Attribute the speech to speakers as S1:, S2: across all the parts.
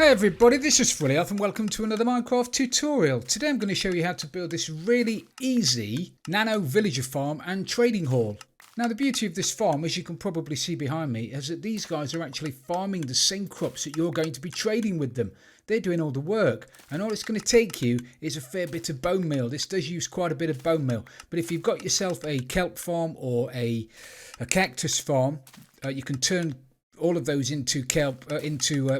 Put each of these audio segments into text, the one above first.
S1: Hey everybody, this is Frilioth and welcome to another Minecraft tutorial. Today I'm going to show you how to build this really easy nano villager farm and trading hall. Now the beauty of this farm, as you can probably see behind me, is that these guys are actually farming the same crops that you're going to be trading with them. They're doing all the work, and all it's going to take you is a fair bit of bone meal. This does use quite a bit of bone meal, but if you've got yourself a kelp farm or a cactus farm, you can turn all of those into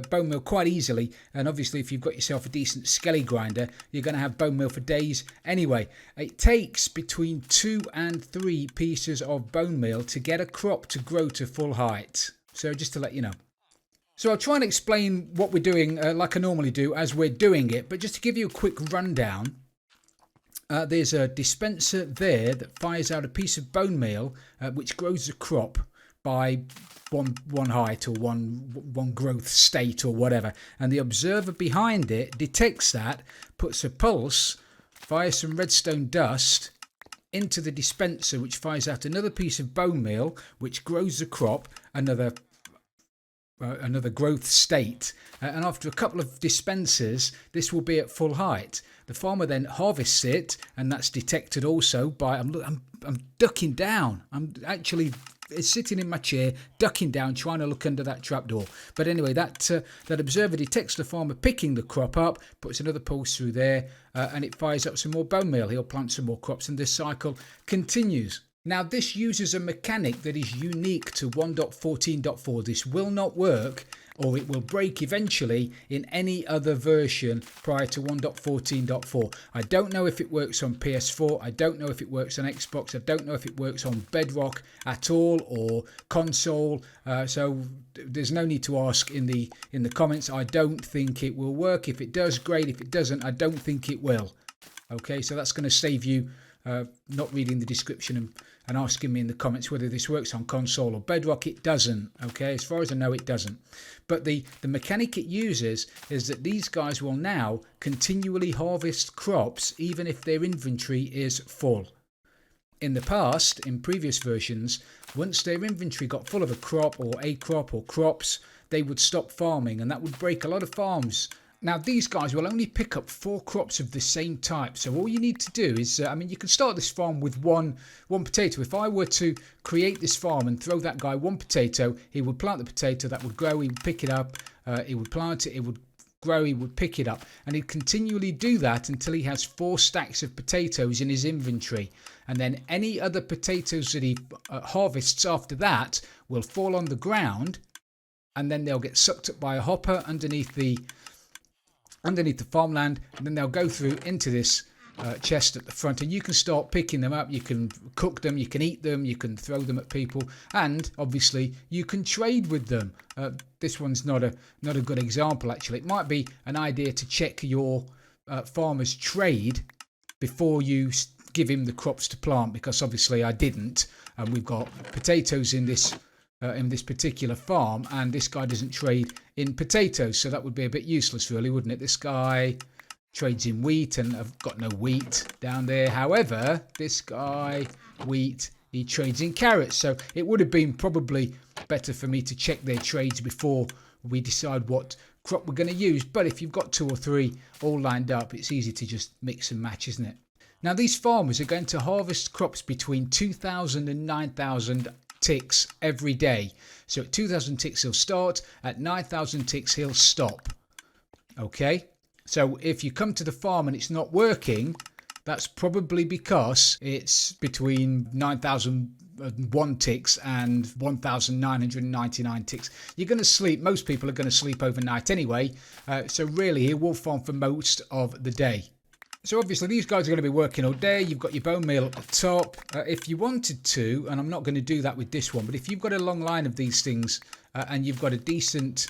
S1: bone meal quite easily. And obviously if you've got yourself a decent skelly grinder, you're going to have bone meal for days anyway. It takes between 2 and 3 pieces of bone meal to get a crop to grow to full height. So just to let you know. So I'll try and explain what we're doing like I normally do as we're doing it, but just to give you a quick rundown. There's a dispenser there that fires out a piece of bone meal which grows a crop by one height or one growth state or whatever, and the observer behind it detects that, puts a pulse, fires some redstone dust into the dispenser, which fires out another piece of bone meal which grows the crop another growth state, and after a couple of dispensers this will be at full height. The farmer then harvests it, and that's detected also by I'm ducking down. I'm actually sitting in my chair, ducking down, trying to look under that trapdoor. But anyway, that observer detects the farmer picking the crop up, puts another pulse through there, and it fires up some more bone meal. He'll plant some more crops, and this cycle continues. Now, this uses a mechanic that is unique to 1.14.4. This will not work, or it will break eventually, in any other version prior to 1.14.4. I don't know if it works on PS4. I don't know if it works on Xbox. I don't know if it works on Bedrock at all, or console. So there's no need to ask in the comments. I don't think it will work. If it does, great. If it doesn't, I don't think it will. Okay, so that's going to save you not reading the description and asking me in the comments whether this works on console or Bedrock. It doesn't. Okay, as far as I know, it doesn't. But the mechanic it uses is that these guys will now continually harvest crops even if their inventory is full. In the past, in previous versions, once their inventory got full of a crop or crops, they would stop farming, and that would break a lot of farms. Now, these guys will only pick up 4 crops of the same type. So all you need to do is, you can start this farm with one potato. If I were to create this farm and throw that guy 1 potato, he would plant the potato, that would grow, he would pick it up, he would plant it, it would grow, he would pick it up. And he'd continually do that until he has 4 stacks of potatoes in his inventory. And then any other potatoes that he harvests after that will fall on the ground, and then they'll get sucked up by a hopper underneath the farmland, and then they'll go through into this chest at the front, and you can start picking them up. You can cook them, you can eat them, you can throw them at people, and obviously you can trade with them. This one's not a good example, actually. It might be an idea to check your farmer's trade before you give him the crops to plant, because obviously I didn't, and we've got potatoes in this particular farm, and this guy doesn't trade in potatoes, so that would be a bit useless, really, wouldn't it? This guy trades in wheat, and I've got no wheat down there. However, this guy, wheat, he trades in carrots, so it would have been probably better for me to check their trades before we decide what crop we're going to use. But if you've got 2 or 3 all lined up, it's easy to just mix and match, isn't it? Now, these farmers are going to harvest crops between 2,000 and 9,000 ticks every day. So at 2,000 ticks he'll start, at 9,000 ticks he'll stop. Okay, so if you come to the farm and it's not working, that's probably because it's between 9,001 ticks and 1,999 ticks. You're going to sleep, most people are going to sleep overnight anyway, so really he will farm for most of the day. So obviously these guys are going to be working all day. You've got your bone meal at the top. If you wanted to, and I'm not going to do that with this one, but if you've got a long line of these things and you've got a decent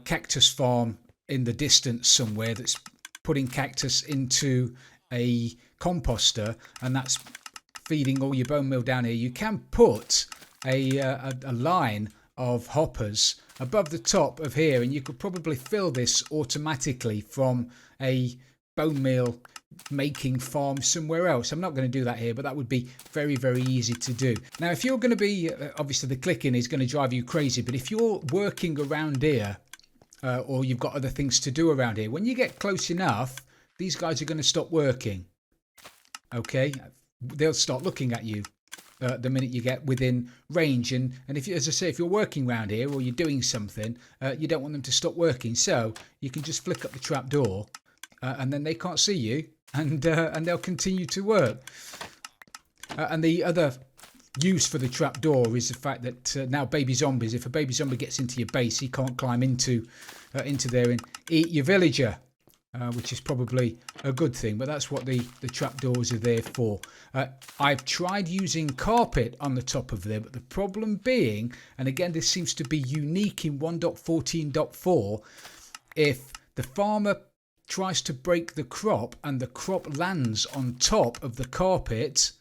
S1: cactus farm in the distance somewhere that's putting cactus into a composter, and that's feeding all your bone meal down here, you can put a line of hoppers above the top of here, and you could probably fill this automatically from a bone meal making farm somewhere else. I'm not going to do that here, but that would be very, very easy to do. Now, if you're going to be, obviously the clicking is going to drive you crazy, but if you're working around here or you've got other things to do around here. When you get close enough, these guys are going to stop working. Okay, they'll start looking at you the minute you get within range. And if you, as I say, if you're working around here or you're doing something, you don't want them to stop working. So you can just flick up the trapdoor, and then they can't see you, and they'll continue to work. And the other use for the trapdoor is the fact that now baby zombies, if a baby zombie gets into your base, he can't climb into there and eat your villager. Which is probably a good thing, but that's what the trapdoors are there for. I've tried using carpet on the top of there, but the problem being, and again this seems to be unique in 1.14.4, if the farmer tries to break the crop and the crop lands on top of the carpet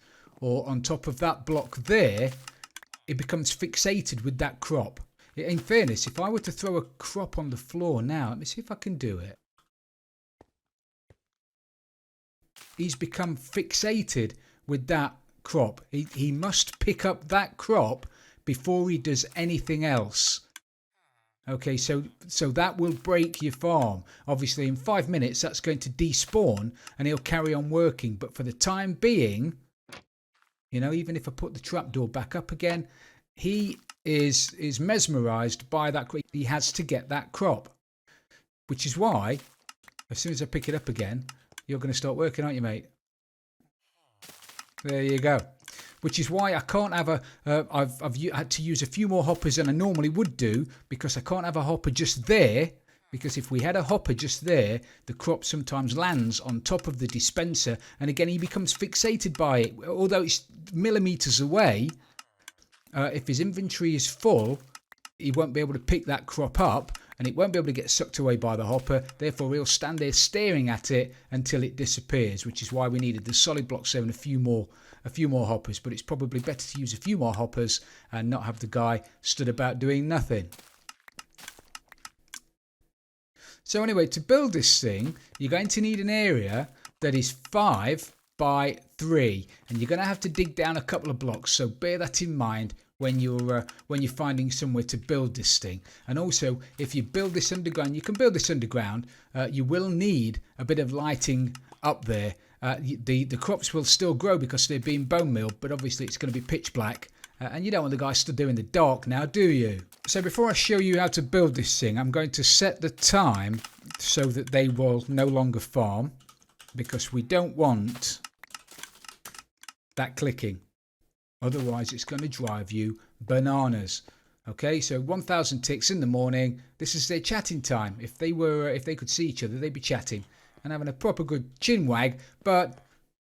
S1: or on top of that block there, it becomes fixated with that crop. In fairness, if I were to throw a crop on the floor now, let me see if I can do it. He's become fixated with that crop. He must pick up that crop before he does anything else. Okay, so that will break your farm. Obviously, in 5 minutes, that's going to despawn, and he'll carry on working. But for the time being, you know, even if I put the trapdoor back up again, he is mesmerised by that crop. He has to get that crop, which is why, as soon as I pick it up again, you're going to start working, aren't you, mate? There you go. Which is why I can't have I've had to use a few more hoppers than I normally would do, because I can't have a hopper just there. Because if we had a hopper just there, the crop sometimes lands on top of the dispenser, and again he becomes fixated by it. Although it's millimeters away, if his inventory is full, he won't be able to pick that crop up, and it won't be able to get sucked away by the hopper. Therefore, he'll stand there staring at it until it disappears, which is why we needed the solid blocks there and a few more hoppers. But it's probably better to use a few more hoppers and not have the guy stood about doing nothing. So anyway, to build this thing, you're going to need an area that is 5 by 3, and you're going to have to dig down a couple of blocks. So bear that in mind when you're finding somewhere to build this thing. And also, if you build this underground, you can build this underground. You will need a bit of lighting up there. The crops will still grow because they're being bone mealed, but obviously it's going to be pitch black. And you don't want the guy stood there in the dark now, do you? So before I show you how to build this thing, I'm going to set the time so that they will no longer farm, because we don't want that clicking. Otherwise, it's going to drive you bananas. Okay, so 1,000 ticks in the morning. This is their chatting time. If they could see each other, they'd be chatting and having a proper good chin wag. But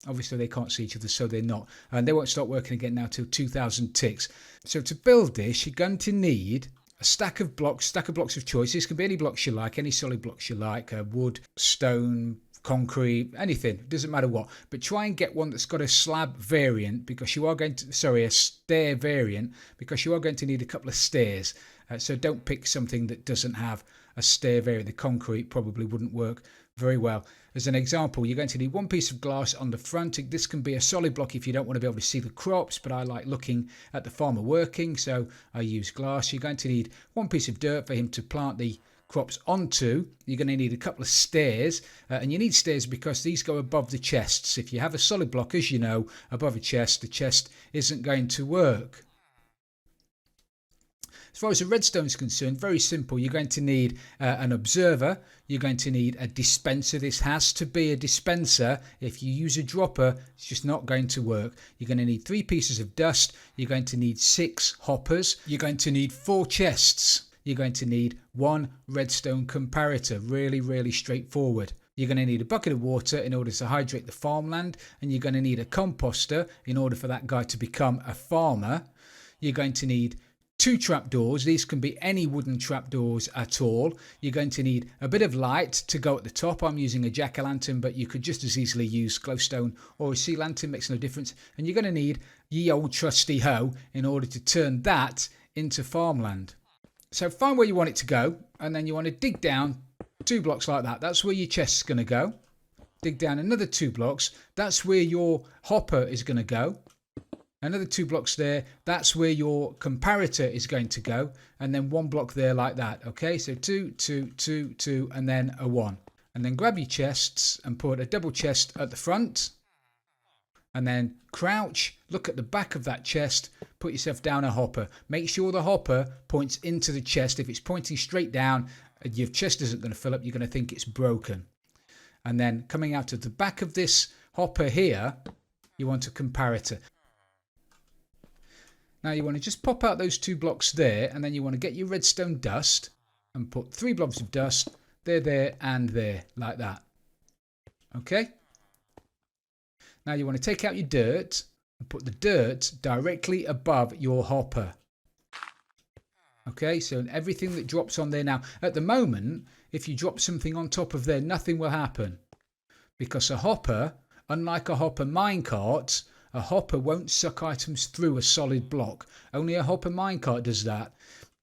S1: obviously, they can't see each other, so they're not. And they won't start working again now till 2,000 ticks. So to build this, you're going to need a stack of blocks of choice. This can be any blocks you like, any solid blocks you like, wood, stone, concrete, anything, doesn't matter what, but try and get one that's got a slab variant, because you are going to, a stair variant, because you are going to need a couple of stairs. So don't pick something that doesn't have a stair variant. The concrete probably wouldn't work very well. As an example, you're going to need one piece of glass on the front. This can be a solid block if you don't want to be able to see the crops, but I like looking at the farmer working, so I use glass. You're going to need one piece of dirt for him to plant the crops onto. You're going to need a couple of stairs, and you need stairs because these go above the chests. If you have a solid block, as you know, above a chest, the chest isn't going to work. As far as the redstone is concerned, very simple. You're going to need an observer. You're going to need a dispenser. This has to be a dispenser. If you use a dropper, it's just not going to work. You're going to need 3 pieces of dust. You're going to need 6 hoppers. You're going to need 4 chests. You're going to need 1 redstone comparator. Really, really straightforward. You're going to need a bucket of water in order to hydrate the farmland, and you're going to need a composter in order for that guy to become a farmer. You're going to need 2 trapdoors. These can be any wooden trapdoors at all. You're going to need a bit of light to go at the top. I'm using a jack-o'-lantern, but you could just as easily use glowstone or a sea lantern, makes no difference. And you're going to need ye old trusty hoe in order to turn that into farmland. So find where you want it to go, and then you want to dig down 2 blocks like that. That's where your chest's going to go. Dig down another 2 blocks. That's where your hopper is going to go. Another 2 blocks there, that's where your comparator is going to go, and then 1 block there like that. Okay, so 2, 2, 2, 2, and then a 1. And then grab your chests and put a double chest at the front, and then crouch, look at the back of that chest, put yourself down a hopper. Make sure the hopper points into the chest. If it's pointing straight down, your chest isn't going to fill up, you're going to think it's broken. And then coming out of the back of this hopper here, you want a comparator. Now you want to just pop out those 2 blocks there, and then you want to get your redstone dust and put 3 blobs of dust there, and there, like that. Okay? Now you want to take out your dirt and put the dirt directly above your hopper. Okay, so everything that drops on there now, at the moment, if you drop something on top of there, nothing will happen. Because a hopper, unlike a hopper minecart, a hopper won't suck items through a solid block. Only a hopper minecart does that.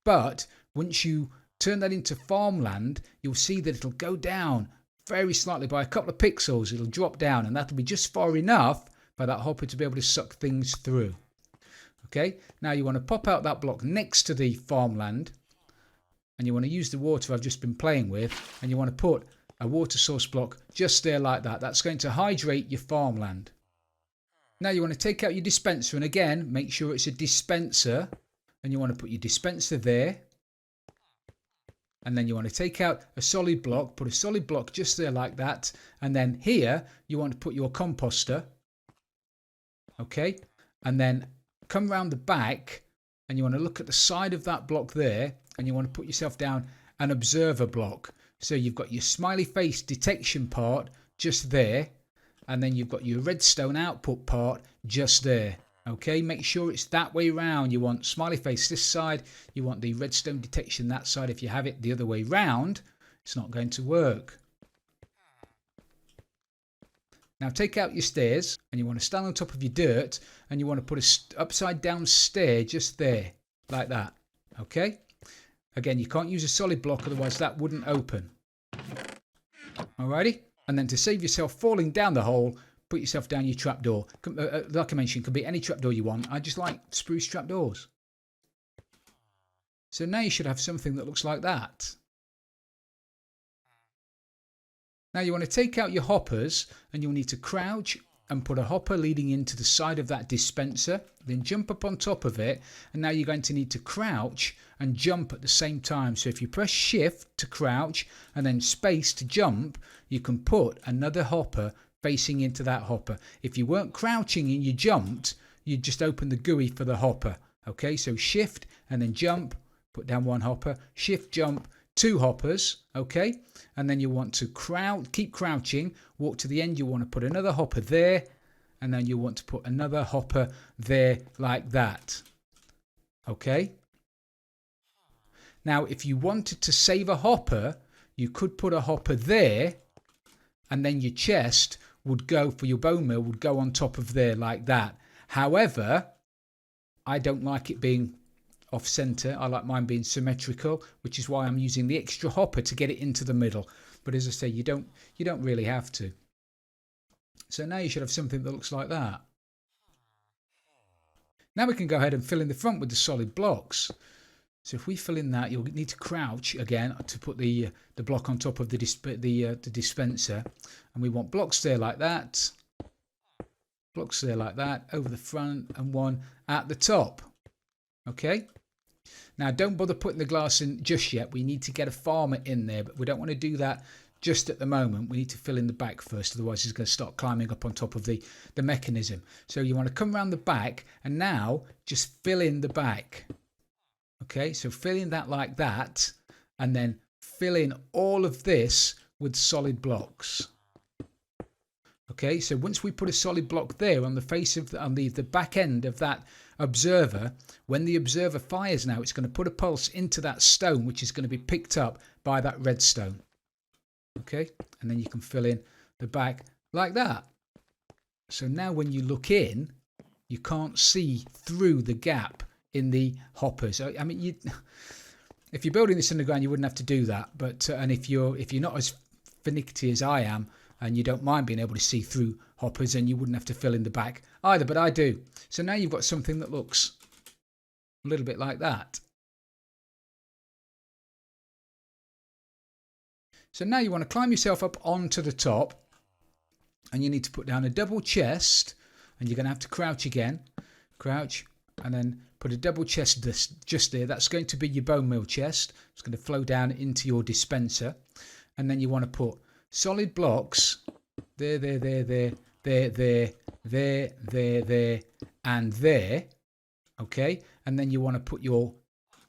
S1: But once you turn that into farmland, you'll see that it'll go down very slightly by a couple of pixels. It'll drop down, and that'll be just far enough for that hopper to be able to suck things through. Okay, now you want to pop out that block next to the farmland, and you want to use the water I've just been playing with, and you want to put a water source block just there like that. That's going to hydrate your farmland. Now you want to take out your dispenser, and again, make sure it's a dispenser, and you want to put your dispenser there. And then you want to take out a solid block, put a solid block just there like that. And then here, you want to put your composter. Okay. And then come round the back, and you want to look at the side of that block there, and you want to put yourself down an observer block. So you've got your smiley face detection part just there. And then you've got your redstone output part just there. Okay, make sure it's that way round. You want smiley face this side, you want the redstone detection that side. If you have it the other way round, it's not going to work. Now take out your stairs, and you want to stand on top of your dirt, and you want to put a upside down stair just there, like that. Okay, again, you can't use a solid block, otherwise that wouldn't open. Alrighty, and then to save yourself falling down the hole, put yourself down your trapdoor. Like I mentioned, could be any trapdoor you want. I just like spruce trapdoors. So now you should have something that looks like that. Now you want to take out your hoppers, and you'll need to crouch and put a hopper leading into the side of that dispenser. Then jump up on top of it, and now you're going to need to crouch and jump at the same time. So if you press shift to crouch and then space to jump, you can put another hopper facing into that hopper. If you weren't crouching and you jumped, you'd just open the GUI for the hopper. Okay, so shift and then jump, put down 1 hopper, shift, jump, 2 hoppers. Okay, and then you want to keep crouching, walk to the end, you want to put another hopper there, and then you want to put another hopper there like that. Okay, now if you wanted to save a hopper, you could put a hopper there, and then your chest would go for your bone meal, would go on top of there like that. However, I don't like it being off center. I like mine being symmetrical, which is why I'm using the extra hopper to get it into the middle. But as I say, you don't really have to. So now you should have something that looks like that. Now we can go ahead and fill in the front with the solid blocks. So if we fill in that, you'll need to crouch again to put the block on top of the dispenser, and we want blocks there like that, blocks there like that over the front, and 1 at the top. Okay. Now don't bother putting the glass in just yet. We need to get a farmer in there, but we don't want to do that just at the moment. We need to fill in the back first, otherwise he's going to start climbing up on top of the mechanism. So you want to come around the back, and now just fill in the back. Okay, so fill in that like that, and then fill in all of this with solid blocks. Okay, so once we put a solid block there on the face of on the back end of that observer, when the observer fires now, it's going to put a pulse into that stone, which is going to be picked up by that redstone. Okay, and then you can fill in the back like that. So now when you look in, you can't see through the gap in the hoppers. I mean, if you're building this underground, you wouldn't have to do that. But and if you're not as finicky as I am, and you don't mind being able to see through hoppers, and you wouldn't have to fill in the back either, but I do. So now you've got something that looks a little bit like that. So now you want to climb yourself up onto the top, and you need to put down a double chest, and you're going to have to crouch again. Crouch, and then put a double chest just there. That's going to be your bone meal chest. It's going to flow down into your dispenser. And then you want to put solid blocks there, and there. Okay, and then you want to put your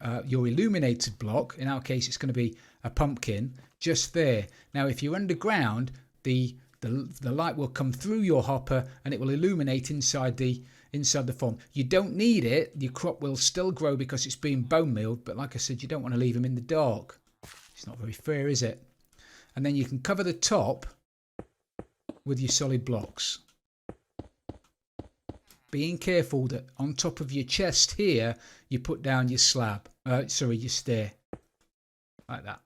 S1: illuminated block. In our case, it's going to be a pumpkin just there. Now, if you're underground, the light will come through your hopper and it will illuminate inside the farm. You don't need it. Your crop will still grow because it's being bone mealed, but like I said, you don't want to leave them in the dark. It's not very fair, is it? And then you can cover the top with your solid blocks. Being careful that on top of your chest here, you put down your slab. Your stair. Like that.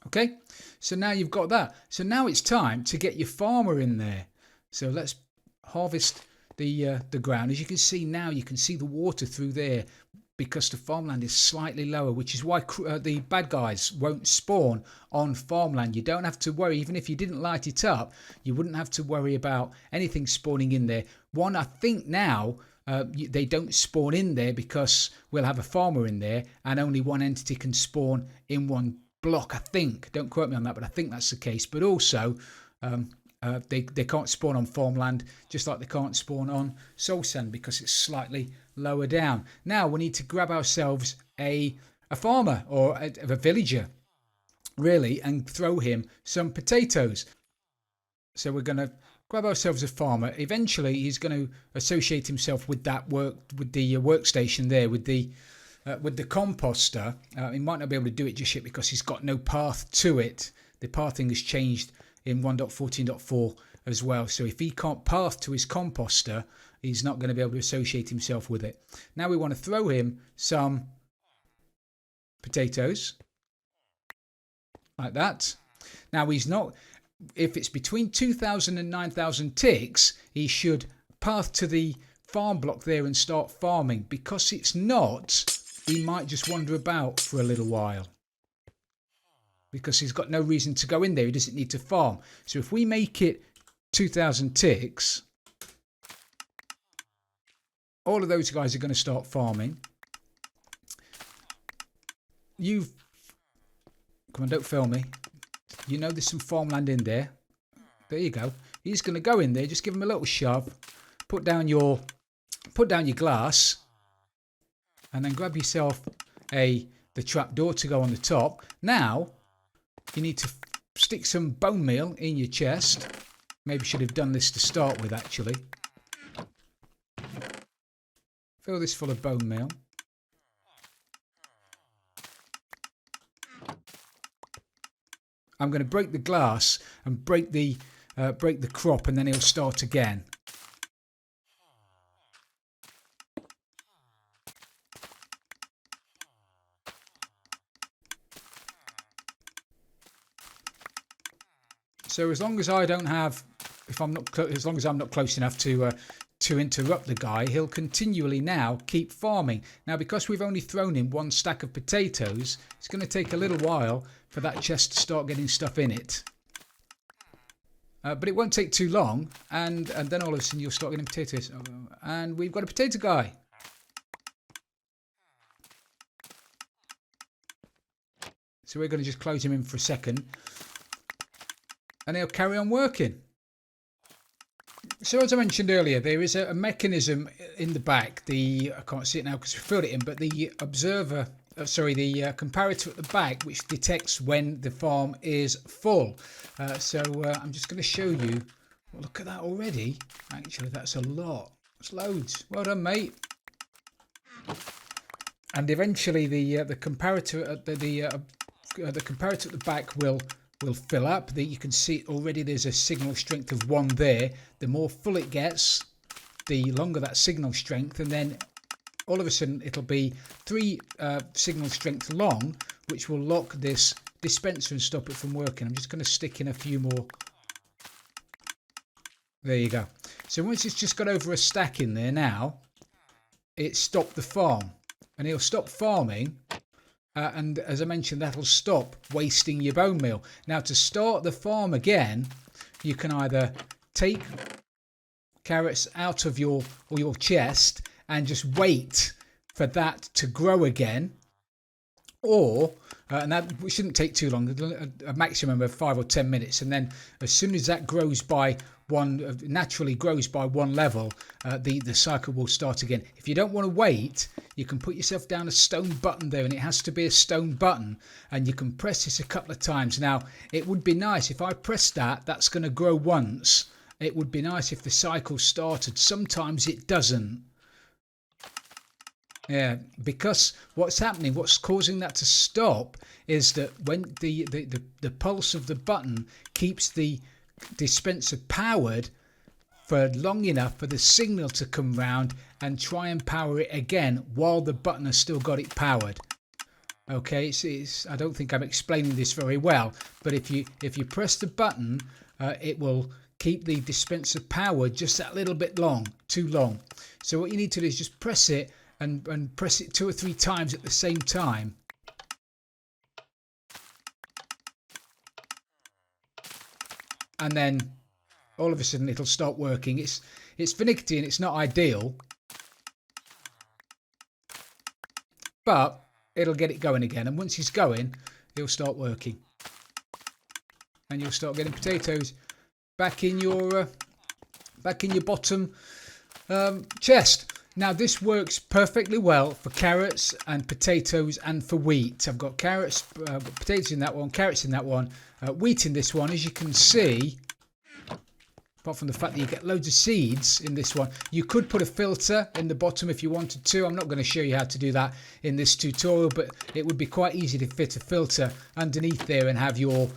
S1: Okay, so now you've got that. So now it's time to get your farmer in there. So let's harvest the ground. As you can see now, you can see the water through there because the farmland is slightly lower, which is why the bad guys won't spawn on farmland. You don't have to worry. Even if you didn't light it up, you wouldn't have to worry about anything spawning in there. One, I think now they don't spawn in there because we'll have a farmer in there and only one entity can spawn in one block, I think. Don't quote me on that, but I think that's the case. But also they can't spawn on farmland, just like they can't spawn on soul sand because it's slightly lower down. Now we need to grab ourselves a farmer or a villager, really, and throw him some potatoes. So we're going to grab ourselves a farmer. Eventually he's going to associate himself with that workstation there, with the composter. He might not be able to do it just yet because he's got no path to it. The pathing has changed in 1.14.4 as well. So if he can't path to his composter, he's not going to be able to associate himself with it. Now we want to throw him some potatoes. Like that. Now he's not... If it's between 2,000 and 9,000 ticks, he should path to the farm block there and start farming. Because it's not... he might just wander about for a little while because he's got no reason to go in there. He doesn't need to farm. So if we make it 2,000 ticks, all of those guys are going to start farming. Come on, don't fail me. You know there's some farmland in there. There you go. He's going to go in there. Just give him a little shove. Put down your glass. And then grab yourself the trap door to go on the top. Now, you need to stick some bone meal in your chest. Maybe should have done this to start with, actually. Fill this full of bone meal. I'm going to break the glass and break the crop, and then it'll start again. So as long as I don't have, as long as I'm not close enough to interrupt the guy, he'll continually now keep farming. Now, because we've only thrown in one stack of potatoes, it's going to take a little while for that chest to start getting stuff in it. But it won't take too long, and then all of a sudden you'll start getting potatoes. And we've got a potato guy. So we're going to just close him in for a second. And he'll carry on working. So as I mentioned earlier, there is a mechanism in the back. I can't see it now because we filled it in, but the comparator at the back, which detects when the farm is full. So I'm just going to show you. Well, look at that already. Actually, that's a lot. That's loads. Well done, mate. And eventually, the comparator at the comparator at the back will fill up. You can see already there's a signal strength of 1 there. The more full it gets, the longer that signal strength, and then all of a sudden it'll be 3 signal strength long, which will lock this dispenser and stop it from working. I'm just going to stick in a few more. There you go. So once it's just got over a stack in there now, it's stopped the farm. And it'll stop farming. And as I mentioned, that'll stop wasting your bone meal. Now, to start the farm again, you can either take carrots out of your chest and just wait for that to grow again, or and that shouldn't take too long, a maximum of 5 or 10 minutes, and then as soon as that grows by naturally grows by one level, the cycle will start again. If you don't want to wait, you can put yourself down a stone button there, and it has to be a stone button, and you can press this a couple of times. Now, it would be nice if I pressed that's going to grow once. It would be nice if the cycle started. Sometimes it doesn't. Yeah, because what's happening, what's causing that to stop is that when the pulse of the button keeps the dispenser powered for long enough for the signal to come round and try and power it again while the button has still got it powered. Okay, I don't think I'm explaining this very well, but if you press the button, it will keep the dispenser powered just that little bit too long. So what you need to do is just press it and press it 2 or 3 times at the same time. And then all of a sudden it'll start working. It's finicky and it's not ideal, but it'll get it going again. And once it's going, it'll start working. And you'll start getting potatoes back in your bottom chest. Now, this works perfectly well for carrots and potatoes and for wheat. I've got carrots, potatoes in that one, carrots in that one, wheat in this one. As you can see, apart from the fact that you get loads of seeds in this one, you could put a filter in the bottom if you wanted to. I'm not going to show you how to do that in this tutorial, but it would be quite easy to fit a filter underneath there and have your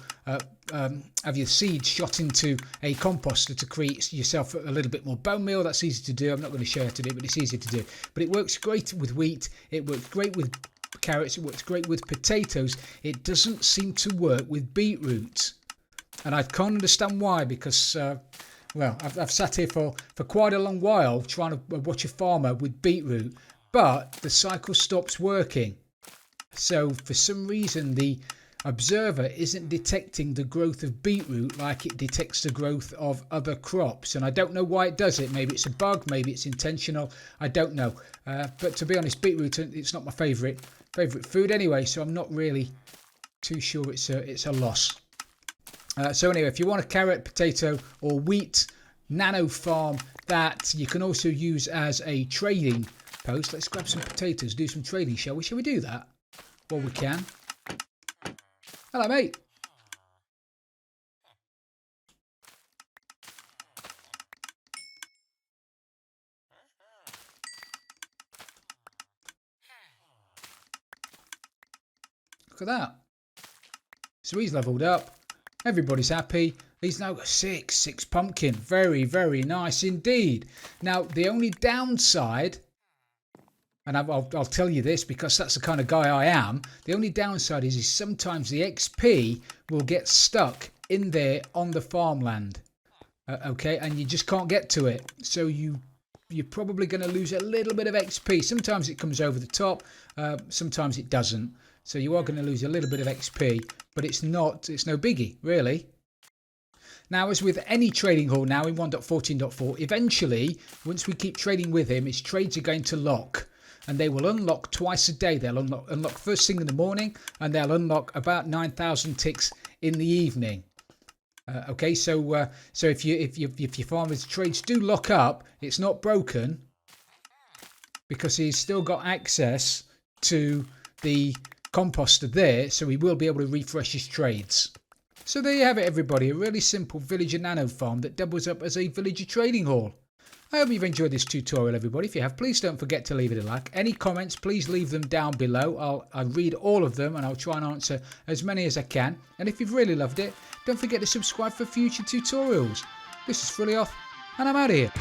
S1: seeds shot into a composter to create yourself a little bit more bone meal. That's easy to do. I'm not going to show you how to do it, but it's easy to do. But it works great with wheat. It works great with carrots. It works great with potatoes. It doesn't seem to work with beetroot. And I can't understand why, because, well, I've sat here for quite a long while trying to watch a farmer with beetroot, but the cycle stops working. So for some reason, the observer isn't detecting the growth of beetroot like it detects the growth of other crops, and I don't know why it does it. Maybe it's a bug, maybe it's intentional, I don't know, but to be honest, beetroot, it's not my favourite food anyway, so I'm not really too sure it's a loss. So anyway, if you want a carrot, potato or wheat nano farm that you can also use as a trading post, let's grab some potatoes, do some trading, shall we? Shall we do that? Well, we can. Hello, mate. Look at that. So he's leveled up. Everybody's happy. He's now got six pumpkin. Very, very nice indeed. Now, the only downside, and I'll tell you this because that's the kind of guy I am, the only downside is sometimes the XP will get stuck in there on the farmland. Okay, and you just can't get to it. So you're probably going to lose a little bit of XP. Sometimes it comes over the top, sometimes it doesn't. So you are going to lose a little bit of XP, but it's no biggie, really. Now, as with any trading hall now in 1.14.4, eventually, once we keep trading with him, his trades are going to lock. And they will unlock twice a day. They'll unlock first thing in the morning, and they'll unlock about 9,000 ticks in the evening. Okay, so if your farmer's trades do lock up, it's not broken because he's still got access to the composter there, so he will be able to refresh his trades. So there you have it, everybody. A really simple villager nano farm that doubles up as a villager trading hall. I hope you've enjoyed this tutorial, everybody. If you have, please don't forget to leave it a like. Any comments, please leave them down below. I'll read all of them and I'll try and answer as many as I can. And if you've really loved it, don't forget to subscribe for future tutorials. This is Frilioth, and I'm out of here.